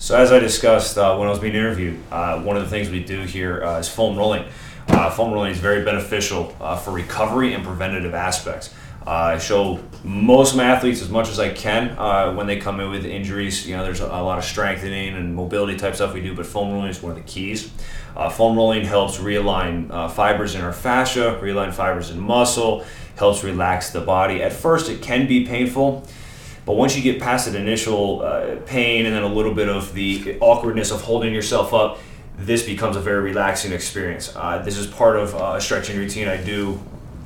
So as I discussed when I was being interviewed, one of the things we do here is foam rolling. Foam rolling is very beneficial for recovery and preventative aspects. I show most of my athletes as much as I can when they come in with injuries. You know, there's a lot of strengthening and mobility type stuff we do, but foam rolling is one of the keys. Foam rolling helps realign fibers in our fascia, realign fibers in muscle, helps relax the body. At first, it can be painful, but once you get past that initial pain and then a little bit of the awkwardness of holding yourself up, this becomes a very relaxing experience. This is part of a stretching routine I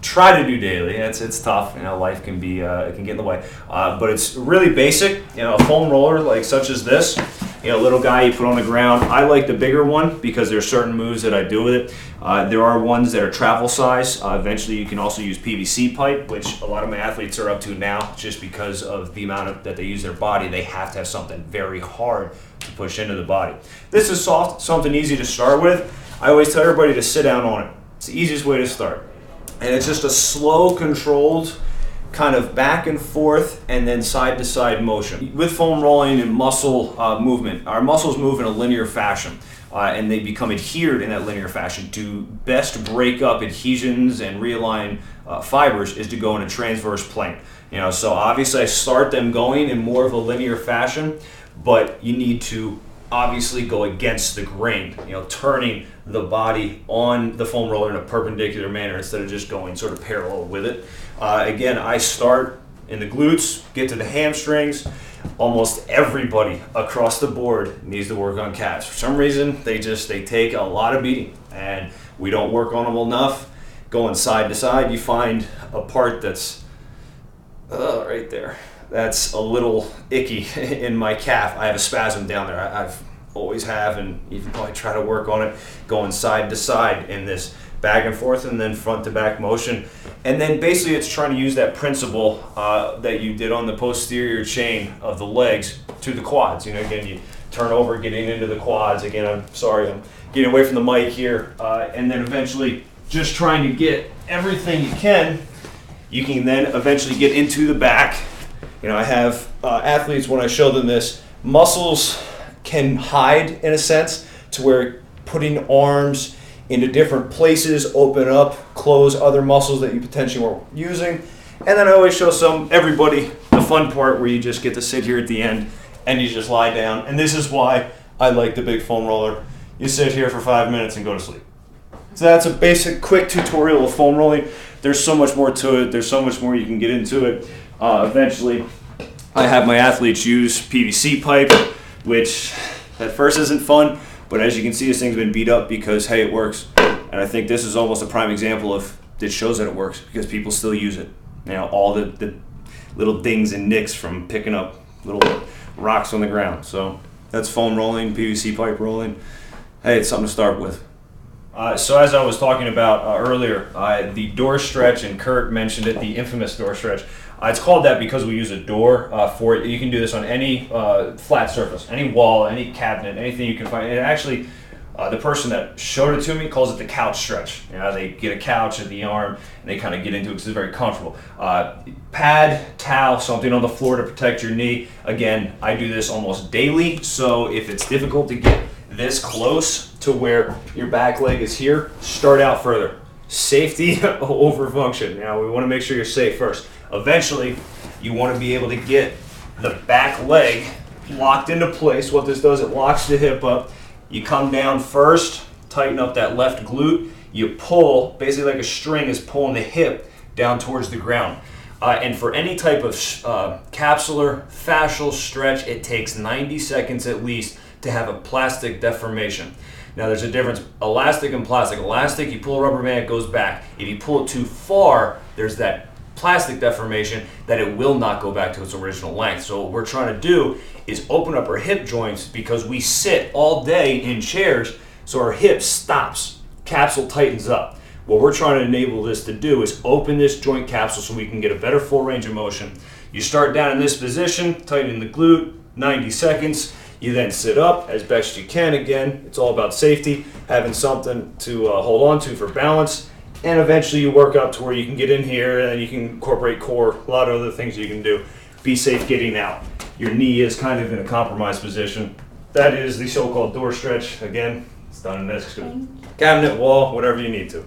try to do daily. It's tough, you know, life can be it can get in the way, but it's really basic. You know, a foam roller like such as this, you know, little guy you put on the ground. I like the bigger one because there's certain moves that I do with it. There are ones that are travel size. Eventually you can also use PVC pipe, which a lot of my athletes are up to now, just because of the amount that they use their body. They have to have something very hard to push into the body. This is soft, something easy to start with. I always tell everybody to sit down on it. It's the easiest way to start. And it's just a slow, controlled kind of back and forth and then side to side motion. With foam rolling and muscle movement, our muscles move in a linear fashion and they become adhered in that linear fashion. To best break up adhesions and realign fibers is to go in a transverse plane. You know, so obviously I start them going in more of a linear fashion, but you need to obviously go against the grain, you know, turning the body on the foam roller in a perpendicular manner instead of just going sort of parallel with it. Again, I start in the glutes, get to the hamstrings. Almost everybody across the board needs to work on calves. For some reason, they take a lot of beating and we don't work on them enough. Going side to side, you find a part that's right there. That's a little icky in my calf. I have a spasm down there. I've always have, and even though I try to work on it, going side to side in this back and forth and then front to back motion. And then basically it's trying to use that principle that you did on the posterior chain of the legs to the quads. You know, again, you turn over, getting into the quads. Again, I'm sorry, I'm getting away from the mic here. And then eventually just trying to get everything you can. You can then eventually get into the back. You know, I have athletes, when I show them this, muscles can hide in a sense to where putting arms into different places open up, close other muscles that you potentially weren't using. And then I always show everybody the fun part where you just get to sit here at the end and you just lie down. And this is why I like the big foam roller. You sit here for 5 minutes and go to sleep. So that's a basic quick tutorial of foam rolling. There's so much more to it. There's so much more you can get into it. Eventually, I have my athletes use PVC pipe, which at first isn't fun, but as you can see, this thing's been beat up because, hey, it works. And I think this is almost a prime example of that shows that it works because people still use it. You know, all the little dings and nicks from picking up little rocks on the ground. So that's foam rolling, PVC pipe rolling. Hey, it's something to start with. So as I was talking about earlier, the door stretch, and Kurt mentioned it, the infamous door stretch. It's called that because we use a door for it. You can do this on any flat surface, any wall, any cabinet, anything you can find. And actually, the person that showed it to me calls it the couch stretch. You know, they get a couch at the arm and they kind of get into it because it's very comfortable. Pad, towel, something on the floor to protect your knee. Again, I do this almost daily, so if it's difficult to get this close to where your back leg is here, start out further. Safety over function. You know, we want to make sure you're safe first. Eventually, you want to be able to get the back leg locked into place. What this does, it locks the hip up. You come down first, tighten up that left glute. You pull, basically like a string is pulling the hip down towards the ground. And for any type of capsular fascial stretch, it takes 90 seconds at least to have a plastic deformation. Now there's a difference, elastic and plastic. Elastic, you pull a rubber band, it goes back. If you pull it too far, there's that plastic deformation that it will not go back to its original length. So what we're trying to do is open up our hip joints because we sit all day in chairs, so our hip stops, capsule tightens up. What we're trying to enable this to do is open this joint capsule so we can get a better full range of motion. You start down in this position, tightening the glute, 90 seconds. You then sit up as best you can. Again, it's all about safety, having something to hold on to for balance. And eventually you work up to where you can get in here and you can incorporate core, a lot of other things you can do. Be safe getting out. Your knee is kind of in a compromised position. that is the so-called door stretch. Again, it's done in this cabinet, wall, whatever you need to.